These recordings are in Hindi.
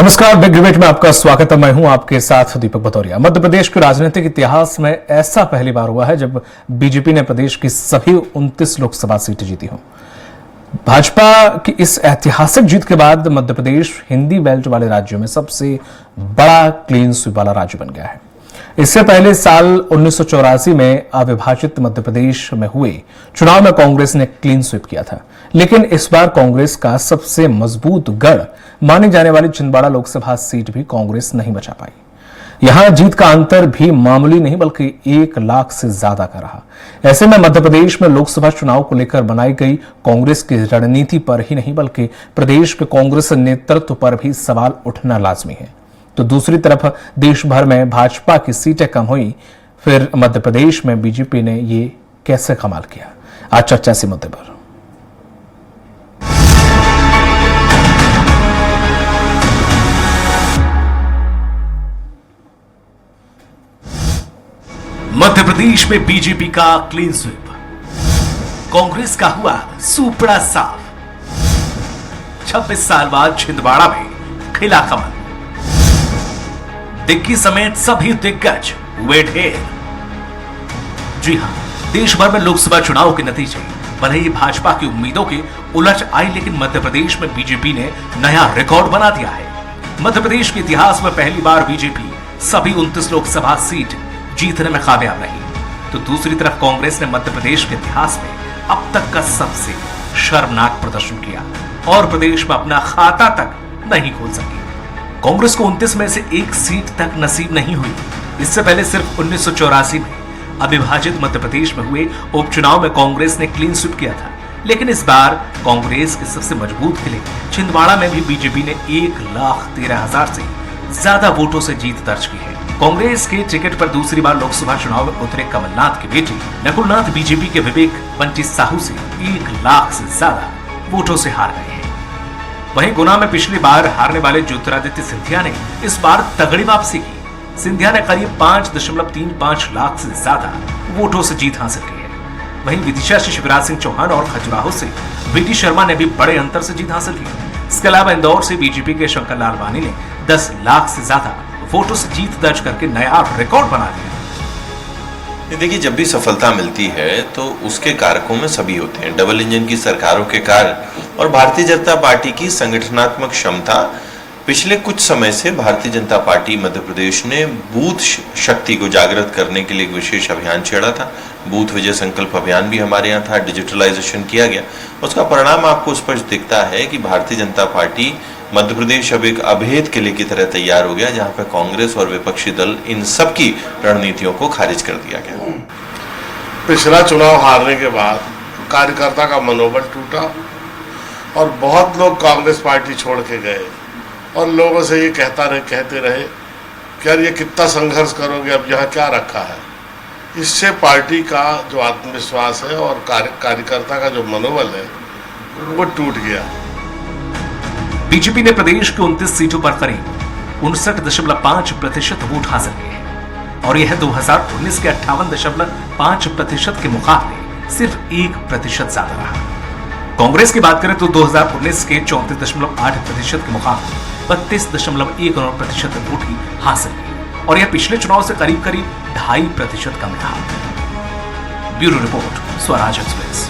नमस्कार, बिग डिबेट में आपका स्वागत है। मैं हूं आपके साथ दीपक भदौरिया। मध्य प्रदेश के राजनीतिक इतिहास में ऐसा पहली बार हुआ है जब बीजेपी ने प्रदेश की सभी 29 लोकसभा सीटें जीती हों। भाजपा की इस ऐतिहासिक जीत के बाद मध्य प्रदेश हिंदी बेल्ट वाले राज्यों में सबसे बड़ा क्लीन स्वीप वाला राज्य बन गया है। इससे पहले साल 1984 में अविभाजित मध्य प्रदेश में हुए चुनाव में कांग्रेस ने क्लीन स्वीप किया था, लेकिन इस बार कांग्रेस का सबसे मजबूत गढ़ मानी जाने वाली छिंदवाड़ा लोकसभा सीट भी कांग्रेस नहीं बचा पाई। यहां जीत का अंतर भी मामूली नहीं बल्कि 1 लाख से ज्यादा का रहा। ऐसे में मध्य प्रदेश में लोकसभा चुनाव को लेकर बनाई गई कांग्रेस की रणनीति पर ही नहीं बल्कि प्रदेश के कांग्रेस नेतृत्व पर भी सवाल उठना लाजमी है। तो दूसरी तरफ देश भर में भाजपा की सीटें कम हुई, फिर मध्य प्रदेश में बीजेपी ने ये कैसे कमाल किया, आज चर्चा इसी मुद्दे पर। मध्य प्रदेश में बीजेपी का क्लीन स्वीप, कांग्रेस का हुआ सुपड़ा साफ। 26 साल बाद छिंदवाड़ा में खिला कमल, दिग्गी समेत सभी दिग्गज हुए ढेर। जी हां, देश भर में लोकसभा चुनाव के नतीजे भले ही भाजपा की उम्मीदों के उलट आई, लेकिन मध्य प्रदेश में बीजेपी ने नया रिकॉर्ड बना दिया है। मध्य प्रदेश के इतिहास में पहली बार बीजेपी सभी 29 लोकसभा सीट जीतने में कामयाब रही। तो दूसरी तरफ कांग्रेस ने मध्य प्रदेश के इतिहास में अब तक का सबसे शर्मनाक प्रदर्शन किया और प्रदेश में अपना खाता तक नहीं खोल सकी। कांग्रेस को 29 में से 1 सीट तक नसीब नहीं हुई। इससे पहले सिर्फ 1984 में अविभाजित मध्य प्रदेश में हुए उपचुनाव में कांग्रेस ने क्लीन स्वीप किया था, लेकिन इस बार कांग्रेस के सबसे मजबूत किले छिंदवाड़ा में भी बीजेपी ने 1,13,000 से ज्यादा वोटों से जीत दर्ज की है। कांग्रेस के टिकट पर दूसरी बार लोकसभा चुनाव में उतरे कमलनाथ की बेटी नकुलनाथ बीजेपी के विवेक बंटी साहू से 1 लाख से ज्यादा वोटों से हार गए हैं। वहीं गुना में पिछली बार हारने वाले ज्योतिरादित्य सिंधिया ने इस बार तगड़ी वापसी की। सिंधिया ने करीब 5.35 लाख से ज्यादा वोटों से जीत हासिल की है। वहीं विदिशा से शिवराज सिंह चौहान और खजुराहो से बीटी शर्मा ने भी बड़े अंतर से जीत हासिल की। इसके अलावा इंदौर से बीजेपी के शंकर लाल वानी ने 10 लाख से ज्यादा वोटों से जीत दर्ज करके नया रिकॉर्ड बना दिया। देखिए, जब भी सफलता मिलती है तो उसके कारकों में सभी होते हैं। डबल इंजन की सरकारों के कार्य और भारतीय जनता पार्टी की संगठनात्मक क्षमता। पिछले कुछ समय से भारतीय जनता पार्टी मध्य प्रदेश ने बूथ शक्ति को जागृत करने के लिए एक विशेष अभियान छेड़ा था। बूथ विजय संकल्प अभियान भी हमारे यहाँ था, डिजिटलाइजेशन किया गया। उसका परिणाम आपको स्पष्ट दिखता है कि भारतीय जनता पार्टी मध्य प्रदेश अब एक अभेद किले की तरह तैयार हो गया, जहां पर कांग्रेस और विपक्षी दल इन सब की रणनीतियों को खारिज कर दिया गया। पिछला चुनाव हारने के बाद कार्यकर्ता का मनोबल टूटा और बहुत लोग कांग्रेस पार्टी छोड़ के गए और लोगों से ये कहते रहे कि यार ये कितना संघर्ष करोगे, अब यहाँ क्या रखा है। इससे पार्टी का जो आत्मविश्वास है और कार्यकर्ता का जो मनोबल है वो टूट गया। बीजेपी ने प्रदेश की 29 सीटों पर करीब 59.5% वोट हासिल किए हैं और यह 2019 के 58.5% के मुकाबले सिर्फ 1% ज्यादा रहा। कांग्रेस की बात करें तो 2019 के 34.8% के मुकाबले 32.19% वोट ही हासिल किए और यह पिछले चुनाव से करीब 2.5% कम रहा। Bureau report, Swaraj express.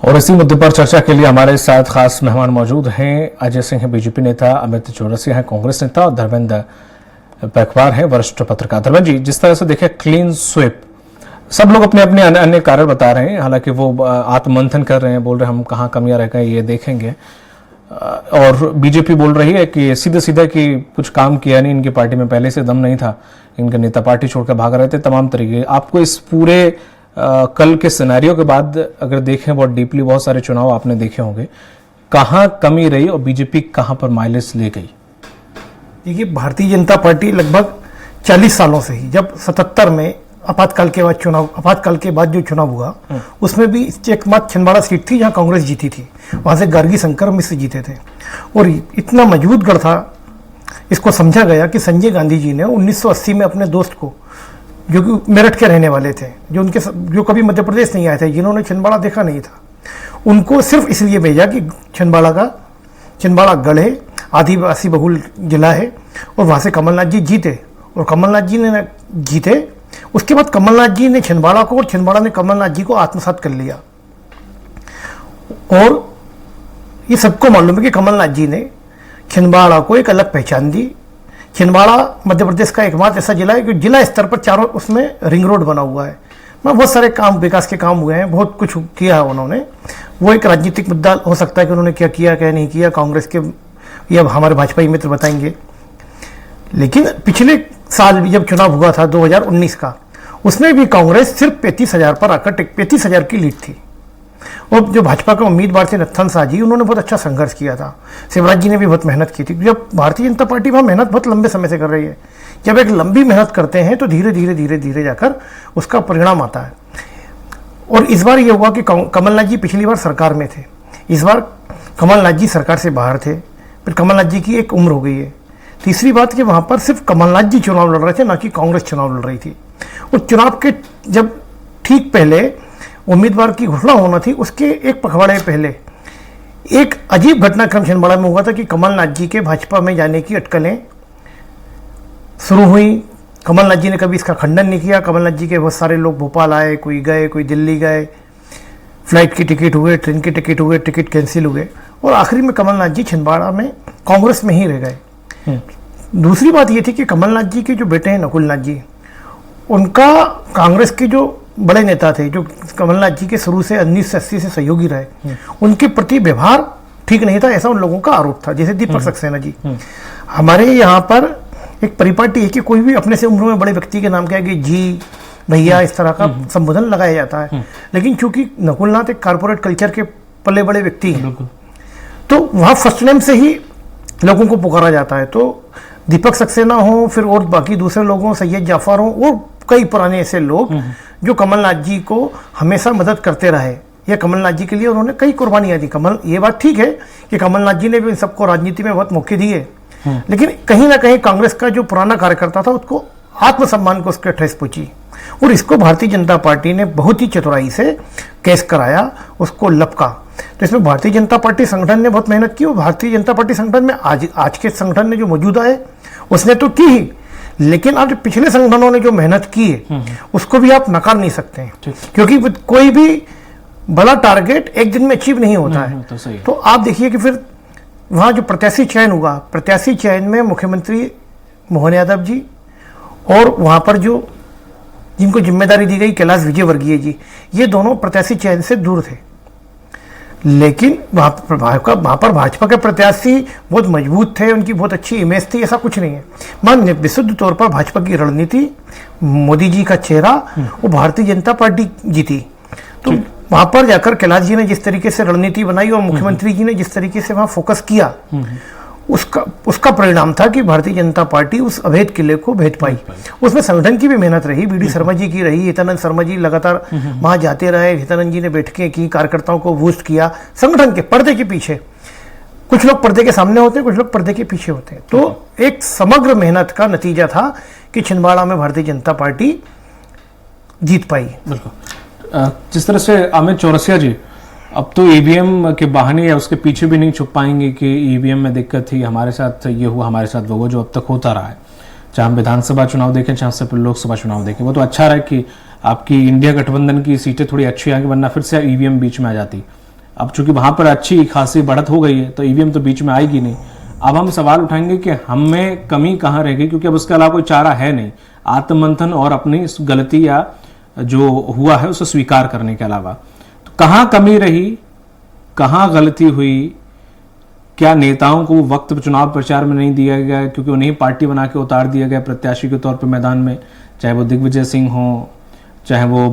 और इसी मुद्दे पर चर्चा के लिए हमारे साथ खास मेहमान मौजूद हैं। अजय सिंह हैं बीजेपी नेता, अमित चौरसिया हैं कांग्रेस नेता और धर्मेंद्र पैकवार हैं वरिष्ठ पत्रकार। धर्मेंद्र जी, जिस तरह से देखें क्लीन स्वीप, सब लोग अपने अपने अन्य कारण बता रहे हैं, हालांकि वो आत्ममंथन कर रहे हैं, बोल रहे हैं हम कहाँ कमियां रह गए ये देखेंगे, और बीजेपी बोल रही है कि सीधे सीधे कि कुछ काम किया नहीं, इनकी पार्टी में पहले से दम नहीं था, इनके नेता पार्टी छोड़कर भाग रहे थे, तमाम तरीके। आपको इस पूरे कल के सिनेरियो के बाद अगर देखें बहुत डीपली, बहुत सारे चुनाव आपने देखे होंगे, कहां कमी रही और बीजेपी कहां पर माइलेज ले गई? देखिए, भारतीय जनता पार्टी लगभग 40 सालों से ही, जब 77 में आपातकाल के बाद जो चुनाव हुआ उसमें भी एकमात्र छिंदवाड़ा सीट थी जहां कांग्रेस जीती थी। वहां से गार्गी शंकर मिश्र जीते थे और इतना मजबूत गढ़ था, इसको समझा गया कि संजय गांधी जी ने 1980 में अपने दोस्त को, जो कि मेरठ के रहने वाले थे, जो कभी मध्य प्रदेश नहीं आए थे, जिन्होंने छिंदवाड़ा देखा नहीं था, उनको सिर्फ इसलिए भेजा कि छिंदवाड़ा गढ़ है, आदिवासी बहुल जिला है, और वहाँ से कमलनाथ जी जीते, और कमलनाथ जी ने जीते। उसके बाद कमलनाथ जी ने छिंदवाड़ा को, और छिंदवाड़ा ने कमलनाथ जी को आत्मसात कर लिया। और ये सबको मालूम है कि कमलनाथ जी ने छिंदवाड़ा को एक अलग पहचान दी। छिंदवाड़ा मध्य प्रदेश का एकमात्र ऐसा जिला है कि जिला स्तर पर चारों उसमें रिंग रोड बना हुआ है। बहुत सारे काम, विकास के काम हुए हैं, बहुत कुछ किया है उन्होंने। वो एक राजनीतिक मुद्दा हो सकता है कि उन्होंने क्या किया क्या नहीं किया, कांग्रेस के या हमारे भाजपाई मित्र बताएंगे। लेकिन पिछले साल जब चुनाव हुआ था 2019 का, उसमें भी कांग्रेस सिर्फ 35,000 पर आकर 35,000 की लीड थी। और जो भाजपा के उम्मीदवार थे नत्थन शाह जी, उन्होंने बहुत अच्छा संघर्ष किया था। शिवराज जी ने भी बहुत मेहनत की थी। जब भारतीय जनता पार्टी वहाँ मेहनत बहुत लंबे समय से कर रही है, जब एक लंबी मेहनत करते हैं तो धीरे धीरे जाकर उसका परिणाम आता है। और इस बार ये हुआ कि कमलनाथ जी पिछली बार सरकार में थे, इस बार कमलनाथ जी सरकार से बाहर थे, फिर कमलनाथ जी की एक उम्र हो गई है। तीसरी बात कि वहाँ पर सिर्फ कमलनाथ जी चुनाव लड़ रहे थे, ना कि कांग्रेस चुनाव लड़ रही थी। और चुनाव के जब ठीक पहले उम्मीदवार की घोषणा होना थी, उसके एक पखवाड़े पहले एक अजीब घटनाक्रम छिंदवाड़ा में हुआ था कि कमलनाथ जी के भाजपा में जाने की अटकलें शुरू हुई। कमलनाथ जी ने कभी इसका खंडन नहीं किया। कमलनाथ जी के बहुत सारे लोग भोपाल आए, कोई गए, कोई दिल्ली गए, फ्लाइट की टिकट हुए, ट्रेन के टिकट हुए, टिकट कैंसिल हुए, और आखिरी में कमलनाथ जी छिंदवाड़ा में कांग्रेस में ही रह गए। दूसरी बात ये थी कि कमलनाथ जी के जो बेटे हैं नकुलनाथ जी, उनका कांग्रेस के जो बड़े नेता थे, जो कमलनाथ जी के शुरू से 1980 से सहयोगी रहे, उनके प्रति व्यवहार ठीक नहीं था, ऐसा उन लोगों का आरोप था। जैसे दीपक सक्सेना जी, हमारे यहाँ पर एक परिपाटी है कि कोई भी अपने से उम्र में बड़े व्यक्ति के नाम के आगे जी, भैया, इस तरह का संबोधन लगाया जाता है। लेकिन चूंकि नकुलनाथ एक कारपोरेट कल्चर के पले बड़े व्यक्ति हैं, तो वहाँ फर्स्ट नेम से ही लोगों को पुकारा जाता है। तो दीपक सक्सेना हो, फिर और बाकी दूसरे लोगों, सैयद जाफर हो, और कई पुराने ऐसे लोग जो कमलनाथ जी को हमेशा मदद करते रहे, या कमलनाथ जी के लिए उन्होंने कई कुर्बानियां दी। ये बात ठीक है कि कमलनाथ जी ने भी इन सबको राजनीति में बहुत मौके दिए, लेकिन कहीं ना कहीं कांग्रेस का जो पुराना कार्यकर्ता था, उसको आत्मसम्मान को उसके ठेस पहुंची। और इसको भारतीय जनता पार्टी ने बहुत ही चतुराई से केस कराया, उसको लपका। तो इसमें भारतीय जनता पार्टी संगठन ने बहुत मेहनत की, और भारतीय जनता पार्टी संगठन में आज के संगठन ने जो मौजूदा है उसने तो की ही, लेकिन आज पिछले संगठनों ने जो मेहनत की है उसको भी आप नकार नहीं सकते हैं, क्योंकि कोई भी बड़ा टारगेट एक दिन में अचीव नहीं होता है। तो आप देखिए कि फिर वहाँ जो प्रत्याशी चयन हुआ, प्रत्याशी चयन में मुख्यमंत्री मोहन यादव जी, और वहाँ पर जो जिनको जिम्मेदारी दी गई कैलाश विजयवर्गीय जी, ये दोनों प्रत्याशी चयन से दूर थे। लेकिन वहाँ पर भाजपा के प्रत्याशी बहुत मजबूत थे, उनकी बहुत अच्छी इमेज थी, ऐसा कुछ नहीं है। मान विशुद्ध तौर पर भाजपा की रणनीति, मोदी जी का चेहरा, वो भारतीय जनता पार्टी जीती। तो वहाँ पर जाकर कैलाश जी ने जिस तरीके से रणनीति बनाई और मुख्यमंत्री जी ने जिस तरीके से वहाँ फोकस किया, उसका परिणाम था कि भारतीय जनता पार्टी उस अभेद किले को भेद पाई। उसमें संगठन की भी मेहनत रही, बीडी शर्मा जी की रही, हितानंद शर्मा जी लगातार वहां जाते रहे, हितानंद जी ने बैठकें की, कार्यकर्ताओं को बूस्ट किया। संगठन के पर्दे के पीछे, कुछ लोग पर्दे के सामने होते हैं, कुछ लोग पर्दे के पीछे होते हैं। तो एक समग्र मेहनत का नतीजा था कि छिंदवाड़ा में भारतीय जनता पार्टी जीत पाई। जिस तरह से अमित चौरसिया जी अब तो ईवीएम के बहाने या उसके पीछे भी नहीं छुप पाएंगे कि ईवीएम में दिक्कत थी, हमारे साथ ये हुआ, हमारे साथ वो हुआ, जो अब तक होता रहा है, चाहे हम विधानसभा चुनाव देखें, चाहे उससे पहले लोकसभा चुनाव देखें। वो तो अच्छा रहा कि आपकी इंडिया गठबंधन की सीटें थोड़ी अच्छी आएंगी, वरना फिर से ईवीएम बीच में आ जाती। अब चूंकि वहां पर अच्छी खासी बढ़त हो गई है, तो ईवीएम तो बीच में आएगी नहीं। अब हम सवाल उठाएंगे कि हमें कमी कहाँ रह गई, क्योंकि अब उसके अलावा कोई चारा है नहीं, आत्ममंथन और अपनी गलती या जो हुआ है उसे स्वीकार करने के अलावा। कहाँ कमी रही, कहाँ गलती हुई, क्या नेताओं को वक्त चुनाव प्रचार में नहीं दिया गया क्योंकि उन्हें पार्टी बना के उतार दिया गया प्रत्याशी के तौर पर मैदान में, चाहे वो दिग्विजय सिंह हो, चाहे वो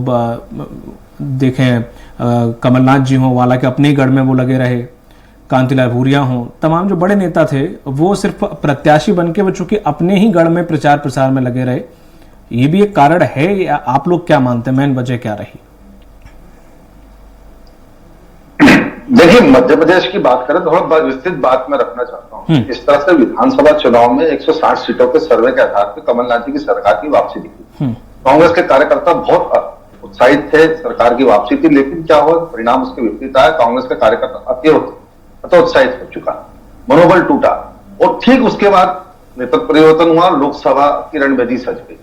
देखें कमलनाथ जी हो, वाला के अपने गढ़ में वो लगे रहे, कांतिलाल भूरिया हो, तमाम जो बड़े नेता थे वो सिर्फ प्रत्याशी बन के वो चूंकि अपने ही गढ़ में प्रचार प्रसार में लगे रहे। ये भी एक कारण है, या आप लोग क्या मानते हैं, मेन वजह क्या रही? देखिए, मध्य प्रदेश की बात करें तो बहुत विस्तृत बात मैं रखना चाहता हूँ। इस तरह से विधानसभा चुनाव में 160 सीटों के सर्वे के आधार पर कमलनाथ जी की सरकार की वापसी दिखी। कांग्रेस के कार्यकर्ता बहुत उत्साहित थे, सरकार की वापसी थी, लेकिन क्या हुआ, परिणाम उसके विपरीत आया। कांग्रेस का कार्यकर्ता अति उत्साहित हो चुका, मनोबल टूटा, और ठीक उसके बाद नेतृत्व परिवर्तन हुआ, लोकसभा की रणभेदी सज गई।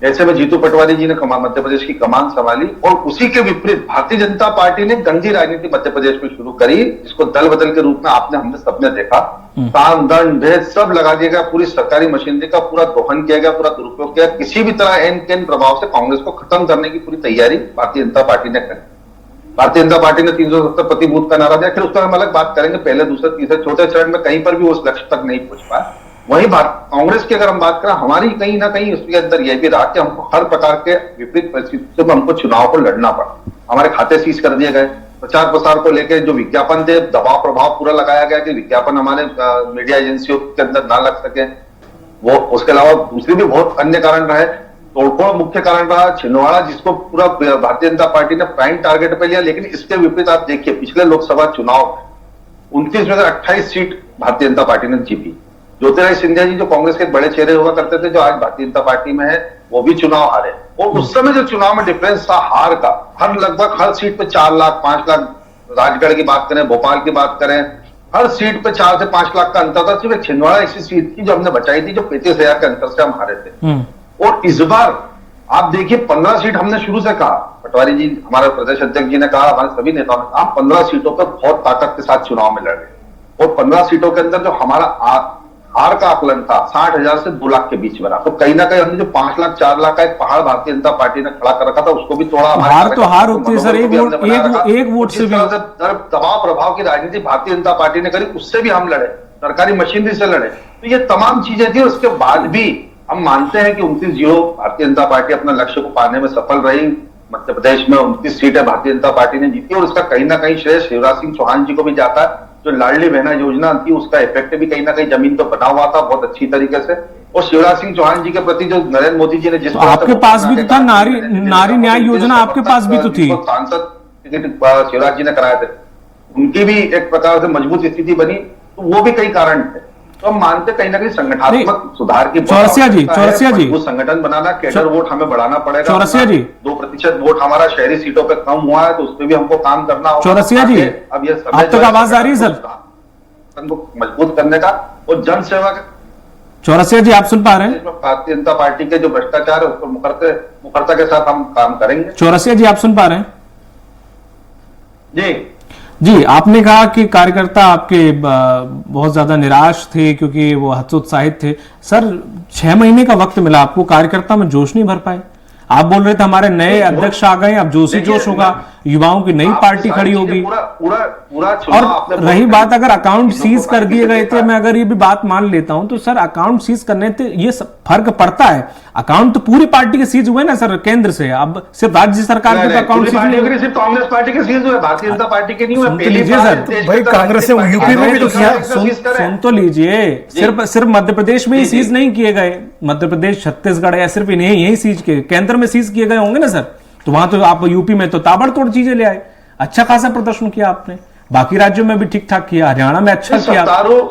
ऐसे में जीतू पटवारी जी ने मध्य प्रदेश की कमान संभाली, और उसी के विपरीत भारतीय जनता पार्टी ने गंदी राजनीति मध्य प्रदेश में शुरू करी, जिसको दल बदल के रूप में हमने सबने देखा। तान दंड भेद सब लगा दिया गया, पूरी सरकारी मशीनरी का पूरा दोहन किया गया, पूरा दुरुपयोग किया। किसी भी तरह एन केन प्रभाव से कांग्रेस को खत्म करने की पूरी तैयारी भारतीय जनता पार्टी ने करी। भारतीय जनता पार्टी ने 370 प्रति बूथ का नारा दिया, फिर उसका हम अलग बात करेंगे, पहले दूसरे तीसरे छोटे चरण में कहीं पर भी उस लक्ष्य तक नहीं पहुंच पाया। वहीं कांग्रेस की अगर हम बात करें, हमारी कहीं ना कहीं उसके अंदर यह भी रहा कि हमको हर प्रकार के विपरीत परिस्थितियों में हमको चुनाव को लड़ना पड़ा। हमारे खाते सीज कर दिए गए, प्रचार प्रसार को लेकर जो विज्ञापन थे, दबाव प्रभाव पूरा लगाया गया कि विज्ञापन हमारे मीडिया एजेंसियों के अंदर ना लग सके। वो उसके अलावा दूसरी भी बहुत अन्य कारण रहे। तोड़फोड़ मुख्य कारण रहा, छिंदवाड़ा जिसको पूरा भारतीय जनता पार्टी ने प्राइम टारगेट पे लिया, लेकिन इसके विपरीत आप देखिए पिछले लोकसभा चुनाव 29 में से 28 सीट भारतीय जनता पार्टी ने जीती। ज्योतिरादित्य सिंधिया जी जो कांग्रेस के बड़े चेहरे हुआ करते थे, जो आज भारतीय जनता पार्टी में है, वो भी चुनाव हारे। और उस समय जो चुनाव में डिफरेंस था हार का, लगभग हर सीट पे 4 लाख 5 लाख, राजगढ़ की बात करें, भोपाल की बात करें, हर सीट पे 4 से 5 लाख का अंतर था। सिर्फ छिंदवाड़ा ऐसी सीट थी जो हमने बचाई थी, जो 35,000 के अंतर से हम हारे थे। और इस बार आप देखिए 15 सीट हमने शुरू से कहा, पटवारी जी हमारे प्रदेश अध्यक्ष जी ने कहा, हमारे सभी नेताओं ने कहा, 15 सीटों पर बहुत ताकत के साथ चुनाव में लड़ रहे। और 15 सीटों के अंदर जो हमारा हार का आकलन था 60,000 से 2 लाख के बीच में रहा। तो कहीं ना कहीं हमने जो 5 लाख 4 लाख का एक पहाड़ भारतीय जनता पार्टी ने खड़ा कर रखा था, उसको भी तोड़ा। हार तो हार होती है सर, एक वोट से भी। दबाव प्रभाव की राजनीति भारतीय जनता पार्टी ने करी, उससे भी हम लड़े, सरकारी मशीनरी से लड़े। तो ये तमाम चीजें थी। उसके बाद भी हम मानते हैं कि 29-0 भारतीय जनता पार्टी अपना लक्ष्य को पाने में सफल रही। मध्य प्रदेश में 29 सीटें भारतीय जनता पार्टी ने जीती, और उसका कहीं ना कहीं श्रेय शिवराज सिंह चौहान जी को भी जाता है। जो लाडली बहना योजना थी, उसका इफेक्ट भी कहीं ना कहीं जमीन पर बना हुआ था बहुत अच्छी तरीके से। और शिवराज सिंह चौहान जी के प्रति जो नरेंद्र मोदी जी ने जिस आपके पास भी तो था, नारी न्याय योजना आपके पास भी तो थी, सांसद टिकट शिवराज जी ने कराए थे, उनकी भी एक प्रकार से मजबूत स्थिति बनी। तो वो भी कई कारण थे। तो हम मानते कहीं ना कहीं संगठनात्मक सुधार की चौरसिया जी वो संगठन बनाना, कैडर वोट हमें बढ़ाना पड़ेगा। चौरसिया जी 2% वोट हमारा शहरी सीटों पे कम हुआ है, तो उस पर भी हमको काम करना होगा। चौरसिया जी अब ये आप तक आवाज आ रही है सर? मजबूत करने का और जन सेवा का। चौरसिया जी आप सुन पा रहे हैं? भारतीय जनता पार्टी के जो भ्रष्टाचार है उसको मुखरता के साथ हम काम करेंगे। चौरसिया जी आप सुन पा रहे हैं? जी, आपने कहा कि कार्यकर्ता आपके बहुत ज्यादा निराश थे क्योंकि वो हतोत्साहित थे। सर 6 महीने का वक्त मिला आपको, कार्यकर्ता में जोश नहीं भर पाए? आप बोल रहे थे हमारे नए अध्यक्ष आ गए, अब जोशी जोश होगा, युवाओं की नई पार्टी खड़ी होगी। और रही बात अगर अकाउंट सीज कर दिए गए थे, मैं अगर ये भी बात मान लेता हूं तो सर अकाउंट सीज करने से ये फर्क पड़ता है। अकाउंट तो पूरी पार्टी के सीज हुए ना सर, केंद्र से, अब सिर्फ राज्य सरकार के अकाउंट सीज नहीं हुए, सिर्फ कांग्रेस पार्टी के सीज हुए, भारतीय जनता पार्टी के नहीं हुए। लीजिए सर, भाई कांग्रेस ने यूपी में भी तो किया, सुन तो लीजिए। सिर्फ मध्य प्रदेश में ही सीज नहीं किए गए, मध्य प्रदेश, छत्तीसगढ़ या सिर्फ इन्हें यही सीज किए, केंद्र में सीज किए गए होंगे ना सर। तो वहां तो आप यूपी में तो ताबड़तोड़ चीजें ले आए, अच्छा खासा प्रदर्शन किया आपने, बाकी राज्यों में भी ठीक ठाक किया, हरियाणा में अच्छा किया।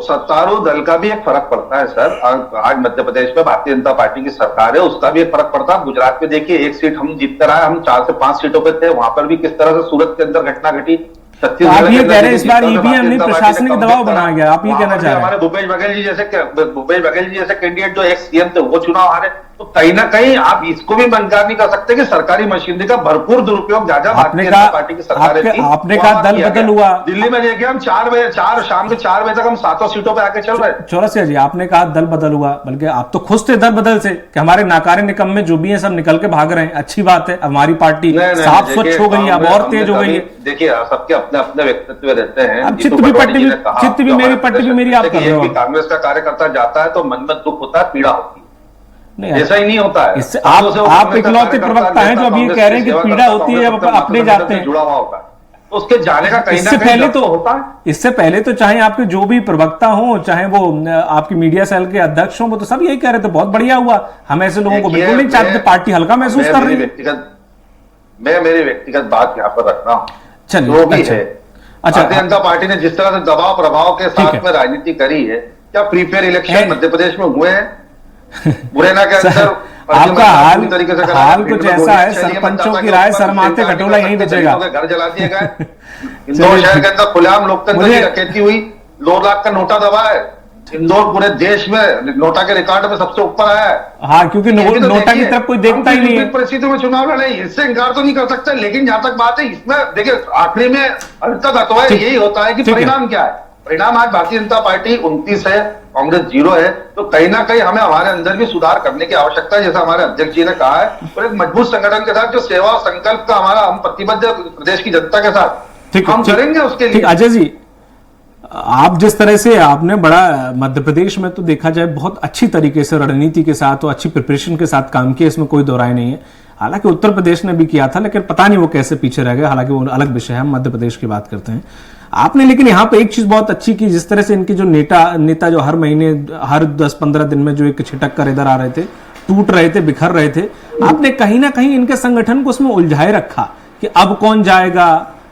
सत्तारूढ़ दल का भी एक फर्क पड़ता है सर। आज मध्य प्रदेश में भारतीय जनता पार्टी की सरकार है, उसका भी एक फर्क पड़ता है। गुजरात में देखिए 1 सीट हम जीत कर आए, हम 4 से 5 सीटों पे थे, वहां पर भी किस तरह से सूरत के अंदर घटना घटी। आप ये कह रहे हैं इस बार ईवीएम नहीं, प्रशासनिक दबाव बनाया गया, आप ये कहना चाह रहे हैं? हमारे भूपेश बघेल जी जैसे कैंडिडेट जो एक्स सीएम थे वो चुनाव हारे। तो कहीं ना कहीं आप इसको भी इनकार नहीं कर सकते कि सरकारी मशीनरी का भरपूर दुरुपयोग भारतीय जनता पार्टी की सरकार थी। आपने कहा दल बदल हुआ, दिल्ली में देखिए हम 4 शाम के 4 बजे तक हम 7 सीटों पे आके चल रहे हैं। चौरसिया जी आपने कहा दल बदल हुआ, बल्कि आप तो खुश थे दल बदल से कि हमारे नाकारे निकम्मे जो भी है सब निकल के भाग रहे हैं, अच्छी बात है, हमारी पार्टी साफ स्वच्छ हो गई है, अब और तेज हो गई है। देखिए सबके अपने अपने व्यक्तित्व रहते हैं। अब चित्त भी मेरी पट्टी भी मेरी आप कर रहे हो। कांग्रेस का कार्यकर्ता जाता है तो मन में दुख होता है, पीड़ा होती है, ऐसा ही नहीं होता है। इससे आप इकलौते प्रवक्ता हैं जो अब ये कह रहे हैं कि पीड़ा होती है, अब अपने जाते हैं, जुड़ा हुआ होता है, तो उसके जाने का कहीं इससे पहले तो होता है। इससे पहले तो चाहे आपके जो भी प्रवक्ता हो, चाहे वो आपकी मीडिया सेल के अध्यक्ष हो, वो तो सब यही कह रहे थे बहुत बढ़िया हुआ, हम ऐसे लोगों को बिल्कुल नहीं चाहते, पार्टी हल्का महसूस कर रही है। मैं मेरी व्यक्तिगत बात यहाँ पर रख रहा हूँ, चलिए जो भी है। भारतीय जनता पार्टी ने जिस तरह से दबाव प्रभाव के साथ में राजनीति करी है, क्या pre fair election Madhya Pradesh में हुए हैं? मुरैना के अंदर आपका हाल पूरी तरीके से हाल कुछ ऐसा है, सरपंचों की राय शर्माते घटोला यहीं बचेगा। घर जला दिए गए। इंदौर शहर के अंदर खुलेआम लोकतंत्र की डकैती हुई, 2 लाख का नोटा दबा है। इंदौर पूरे देश में नोटा के रिकॉर्ड में सबसे ऊपर आया है। हाँ, क्योंकि नोटा की तरफ कोई देखता ही नहीं है। परिस्थितियों में चुनाव लड़े, इससे इंकार तो नहीं कर सकते, लेकिन जहां तक बात है इसमें देखिए आखिरी में अंततः तो है यही होता है कि परिणाम क्या है। परिणाम आज भारतीय जनता पार्टी 29 है, कांग्रेस 0 है, तो कहीं ना कहीं हमें हमारे अंदर भी सुधार करने की आवश्यकता है, जैसा हमारे अध्यक्ष जी ने कहा है। और एक मजबूत संगठन के साथ जो सेवा और संकल्प का हमारा हम प्रतिबद्ध प्रदेश की जनता के साथ हम करेंगे उसके लिए। अजय जी, आप जिस तरह से आपने बड़ा मध्य प्रदेश में तो देखा जाए बहुत अच्छी तरीके से रणनीति के साथ और अच्छी प्रिपरेशन के साथ काम किया, इसमें कोई दो राय नहीं है। हालांकि उत्तर प्रदेश ने भी किया था, लेकिन पता नहीं वो कैसे पीछे रह गए, हालांकि वो अलग विषय है, हम मध्य प्रदेश की बात करते हैं। आपने लेकिन यहाँ पे एक चीज बहुत अच्छी की, जिस तरह से इनके जो नेता जो हर महीने हर 10-15 दिन में जो एक छिटक कर इधर आ रहे थे, टूट रहे थे, बिखर रहे थे, आपने कहीं ना कहीं इनके संगठन को उसमें उलझाए रखा कि अब कौन जाएगा,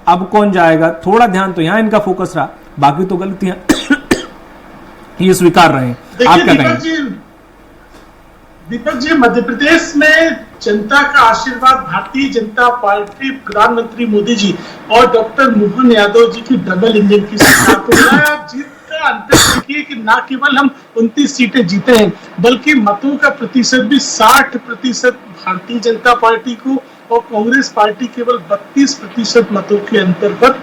अब कौन जाएगा। थोड़ा ध्यान तो यहाँ इनका फोकस रहा, बाकी तो गलतियां ये स्वीकार रहे हैं। आप क्या कहेंगे? दीपक जी, मध्य प्रदेश में जनता का आशीर्वाद, भारतीय जनता पार्टी, प्रधानमंत्री मोदी जी और डॉक्टर मोहन यादव जी की डबल इंजन की सरकार को मिला है। जीत का अंतर देखिए कि न केवल हम 29 सीटें जीते हैं, बल्कि मतों का प्रतिशत भी 60% भारतीय जनता पार्टी को और कांग्रेस पार्टी केवल 32% मतों के अंतर पर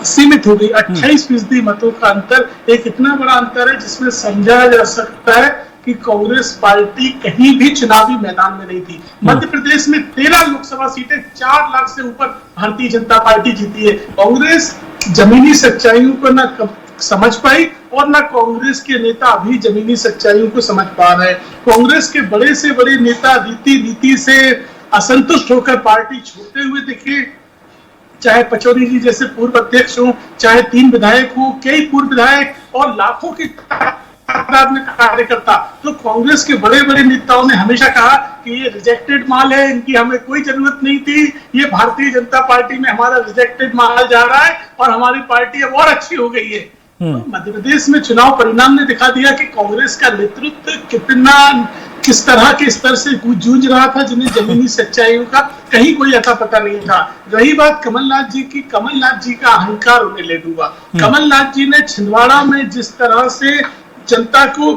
सीमित हो गई। 28% मतों का अंतर एक इतना बड़ा अंतर है जिसमें समझा जा सकता है कि कांग्रेस पार्टी कहीं भी चुनावी मैदान में नहीं थी। मध्य प्रदेश में 13 लोकसभा सीटें 4 लाख से ऊपर भारतीय जनता पार्टी जीती है। कांग्रेस जमीनी सच्चाइयों को न समझ पाई और न कांग्रेस के नेता अभी जमीनी सच्चाइयों को समझ पा रहे हैं। कांग्रेस के बड़े से बड़े नेता रीति से असंतुष्ट होकर पार्टी छोड़ते हुए देखिए, चाहे पचौरी जी जैसे पूर्व अध्यक्ष हो, चाहे 3 विधायक हो, कई पूर्व विधायक और लाखों की तादाद में कार्यकर्ता, तो कांग्रेस के बड़े बड़े नेताओं ने हमेशा कहा कि ये रिजेक्टेड माल है, इनकी हमें कोई जरूरत नहीं थी, ये भारतीय जनता पार्टी में हमारा रिजेक्टेड माल जा रहा है और हमारी पार्टी अब और अच्छी हो गई है। तो मध्य प्रदेश में चुनाव परिणाम ने दिखा दिया कि कांग्रेस का नेतृत्व किस तरह के स्तर से जूझ रहा था, जिन्हें जमीनी सच्चाइयों का कहीं कोई अता पता नहीं था। रही बात कमलनाथ जी की, कमलनाथ जी का अहंकार उन्हें ले डूबा। कमलनाथ जी ने छिंदवाड़ा में जिस तरह से जनता को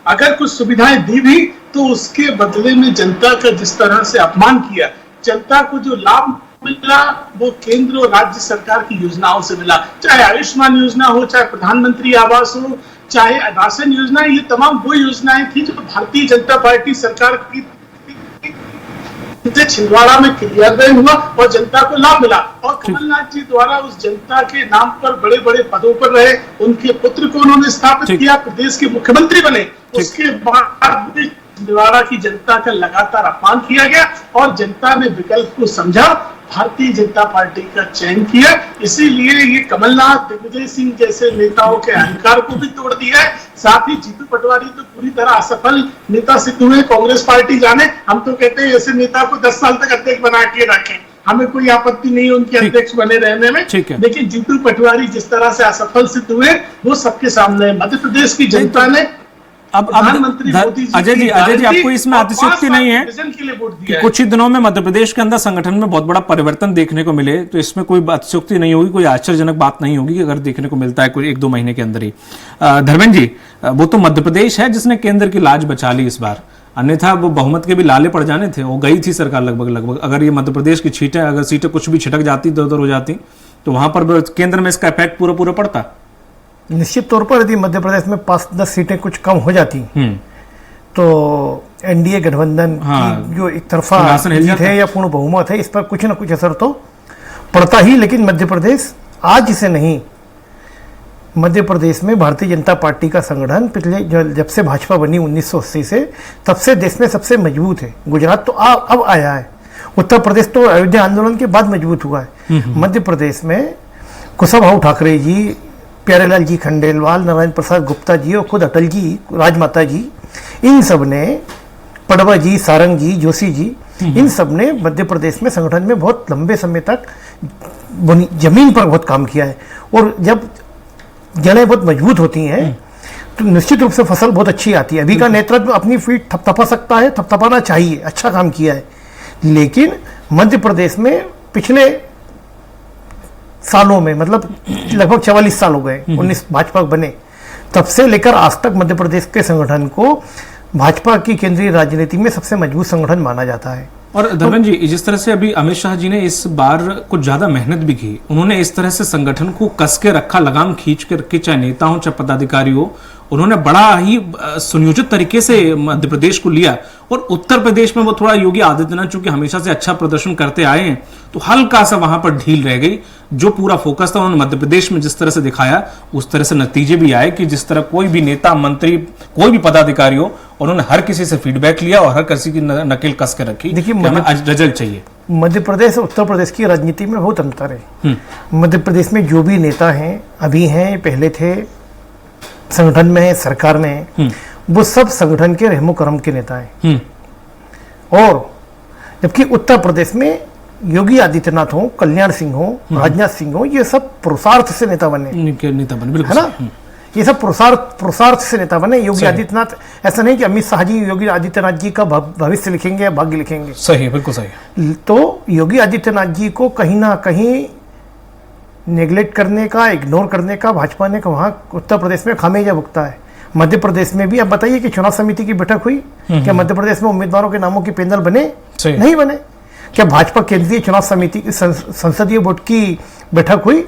अगर कुछ सुविधाएं दी भी, तो उसके बदले में जनता का जिस तरह से अपमान किया, जनता को जो लाभ मिला वो केंद्र और राज्य सरकार की योजनाओं से मिला, चाहे आयुष्मान योजना हो, चाहे प्रधानमंत्री आवास हो, चाहे राशन योजना, ये तमाम वो योजनाएं थी जो भारतीय जनता पार्टी सरकार की छिंदवाड़ा में क्रियान्वयन हुआ और जनता को लाभ मिला। और कमलनाथ जी द्वारा उस जनता के नाम पर बड़े बड़े पदों पर रहे, उनके पुत्र को उन्होंने स्थापित किया, प्रदेश के मुख्यमंत्री बने। उसके बाद भी छिंदवाड़ा की जनता का लगातार अपमान किया गया और जनता ने विकल्प को समझा, भारतीय जनता पार्टी का चयन किया। इसीलिए ये कमलनाथ, दिग्विजय सिंह जैसे नेताओं के अहंकार को भी तोड़ दिया है। साथ ही जीतू पटवारी तो पूरी तरह असफल नेता सिद्ध हुए। कांग्रेस पार्टी जाने, हम तो कहते हैं ऐसे नेता को 10 साल तक अध्यक्ष बना के रखें, हमें कोई आपत्ति नहीं उनके अध्यक्ष बने रहने में, लेकिन जीतू पटवारी जिस तरह से असफल सिद्ध हुए वो सबके सामने। मध्य प्रदेश की जनता ने अब अजय जी आपको इसमें अतिशयोक्ति नहीं है कि कुछ ही दिनों में मध्य प्रदेश के अंदर संगठन में बहुत बड़ा परिवर्तन देखने को मिले, तो इसमें कोई अतिशयोक्ति नहीं होगी, कोई आश्चर्यजनक बात नहीं होगी कि अगर देखने को मिलता है कोई 1-2 महीने के अंदर ही। धर्मेंद्र जी, वो तो मध्य प्रदेश है जिसने केंद्र की लाज बचा ली इस बार, अन्यथा वो बहुमत के भी लाले पड़ जाने थे, वो गई थी सरकार लगभग। अगर ये मध्य प्रदेश की सीटें कुछ भी छिटक जाती, इधर उधर हो जाती, तो वहां पर केंद्र में इसका इफेक्ट पूरा पड़ता। निश्चित तौर पर यदि मध्य प्रदेश में 5-10 सीटें कुछ कम हो जाती तो एनडीए गठबंधन की जो एक तरफा जीत है या पूर्ण बहुमत है, इस पर कुछ न कुछ असर तो पड़ता ही। लेकिन मध्य प्रदेश आज से नहीं, मध्य प्रदेश में भारतीय जनता पार्टी का संगठन पिछले जब से भाजपा बनी 1980 से, तब से देश में सबसे मजबूत है। गुजरात तो अब आया है, उत्तर प्रदेश तो अयोध्या आंदोलन के बाद मजबूत हुआ है। मध्य प्रदेश में कुशाभाऊ ठाकरे जी, प्यारेलाल जी खंडेलवाल, नारायण प्रसाद गुप्ता जी और खुद अटल जी, राजमाता जी, इन सब ने, पडवा जी, सारंग जी, जोशी जी, इन सब ने मध्य प्रदेश में संगठन में बहुत लंबे समय तक जमीन पर बहुत काम किया है। और जब जड़ें बहुत मजबूत होती हैं तो निश्चित रूप से फसल बहुत अच्छी आती है। अभी का नेतृत्व अपनी फीट थपथपा सकता है, थपथपाना चाहिए, अच्छा काम किया है। लेकिन मध्य प्रदेश में पिछले सालों में, मतलब लगभग 44 साल हो गए 19 भाजपा बने, तब से लेकर आज तक मध्य प्रदेश के संगठन को भाजपा की केंद्रीय राजनीति में सबसे मजबूत संगठन माना जाता है। और धर्मेंद्र जी, जिस तरह से अभी अमित शाह जी ने इस बार कुछ ज्यादा मेहनत भी की, उन्होंने इस तरह से संगठन को कस के रखा, लगाम खींच के रखी, चाहे नेता हो चाहे पदाधिकारी हो, उन्होंने बड़ा ही सुनियोजित तरीके से मध्य प्रदेश को लिया। और उत्तर प्रदेश में वो थोड़ा योगी आदित्यनाथ चूंकि हमेशा से अच्छा प्रदर्शन करते आए हैं, तो हल्का सा वहां पर ढील रह गई। जो पूरा फोकस था उन्होंने मध्य प्रदेश में जिस तरह से दिखाया, उस तरह से नतीजे भी आए कि जिस तरह कोई भी नेता, मंत्री, कोई भी पदाधिकारी हो, उन्होंने हर किसी से फीडबैक लिया और हर किसी की नकेल कस के रखी। देखिए, हमें रिजल्ट चाहिए। मध्य प्रदेश और उत्तर प्रदेश की राजनीति में बहुत अंतर है। मध्य प्रदेश में जो भी नेता हैं, अभी हैं, पहले थे, संगठन में है, सरकार में है, वो सब संगठन के रहमो करम के नेता हैं। और जबकि उत्तर प्रदेश में योगी आदित्यनाथ हो, कल्याण सिंह हो, राजनाथ सिंह हो, ये सब पुरुषार्थ से नेता बने, बिल्कुल, है ना। ये सब पुरुषार्थ से नेता बने। योगी आदित्यनाथ, ऐसा नहीं कि अमित शाह जी योगी आदित्यनाथ जी का भविष्य लिखेंगे या भाग्य लिखेंगे। सही, बिल्कुल सही। तो योगी आदित्यनाथ जी को कहीं ना कहीं नेग्लेक्ट करने का, इग्नोर करने का भाजपा ने वहां उत्तर प्रदेश में खामियाजा भुगता है। मध्य प्रदेश में भी अब बताइए कि चुनाव समिति की बैठक हुई, क्या मध्य प्रदेश में उम्मीदवारों के नामों की पैनल बने? नहीं बने। क्या भाजपा केंद्रीय चुनाव समिति की संसदीय बोर्ड की बैठक हुई?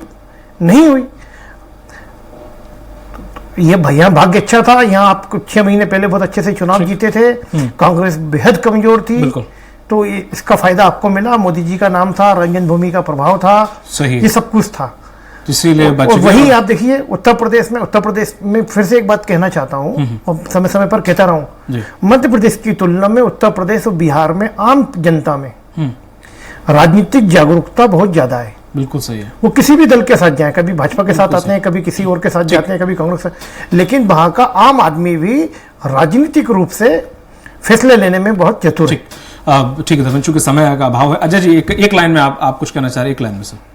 नहीं हुई। ये भैया भाग्य अच्छा था, यहाँ आप कुछ 6 महीने पहले बहुत अच्छे से चुनाव जीते थे, कांग्रेस बेहद कमजोर थी, तो इसका फायदा आपको मिला। मोदी जी का नाम था, रंजन भूमि का प्रभाव था, सही, ये सब कुछ था, इसीलिए और वही आप देखिए उत्तर प्रदेश में फिर से एक बात कहना चाहता हूँ और समय समय पर कहता रहा हूँ, मध्य प्रदेश की तुलना में उत्तर प्रदेश और बिहार में आम जनता में राजनीतिक जागरूकता बहुत ज्यादा है। बिल्कुल सही है। वो किसी भी दल के साथ जाए, कभी भाजपा के साथ आते हैं, कभी किसी और के साथ जाते हैं, कभी कांग्रेस, लेकिन वहां का आम आदमी भी राजनीतिक रूप से फैसले लेने में बहुत चतुर है। ठीक है, चूंकि समय का अभाव है, अजय जी एक लाइन में आप कुछ कहना चाह रहे हैं, एक लाइन में सर।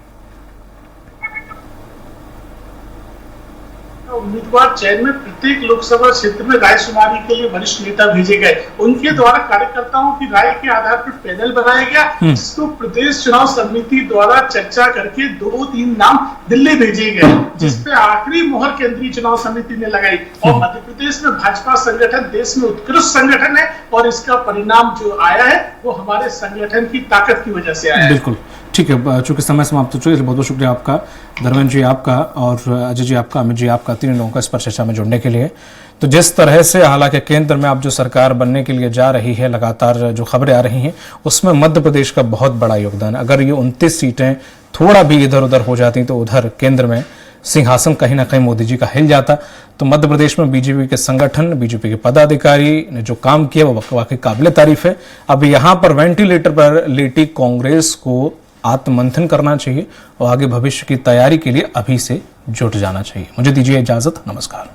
उम्मीदवार चयन में प्रत्येक लोकसभा क्षेत्र में रायशुमारी के लिए वरिष्ठ नेता भेजे गए, उनके द्वारा कार्यकर्ताओं की राय के आधार पर पैनल बनाया गया, जिसको प्रदेश चुनाव समिति द्वारा चर्चा करके 2-3 नाम दिल्ली भेजे गए, जिसपे आखिरी मोहर केंद्रीय चुनाव समिति ने लगाई। और मध्य प्रदेश में भाजपा संगठन देश में उत्कृष्ट संगठन है और इसका परिणाम जो आया है वो हमारे संगठन की ताकत की वजह से आया है। बिल्कुल ठीक है, चूंकि समय समाप्त हो चुका है, बहुत बहुत शुक्रिया आपका, धर्मेंद्र जी आपका, और अजय जी आपका, अमित जी आपका, तीनों लोगों का इस पर चर्चा में जुड़ने के लिए। तो जिस तरह से हालांकि केंद्र में अब जो सरकार बनने के लिए जा रही है, लगातार जो खबरें आ रही हैं, उसमें मध्य प्रदेश का बहुत बड़ा योगदान है। अगर ये 29 सीटें थोड़ा भी इधर उधर हो जाती तो उधर केंद्र में सिंहासन कहीं ना कहीं मोदी जी का हिल जाता। तो मध्य प्रदेश में बीजेपी के संगठन, बीजेपी के पदाधिकारी ने जो काम किया वो वाकई काबिले तारीफ है। अब यहाँ पर वेंटिलेटर पर लेटी कांग्रेस को आत्ममंथन करना चाहिए और आगे भविष्य की तैयारी के लिए अभी से जुट जाना चाहिए। मुझे दीजिए इजाजत, नमस्कार।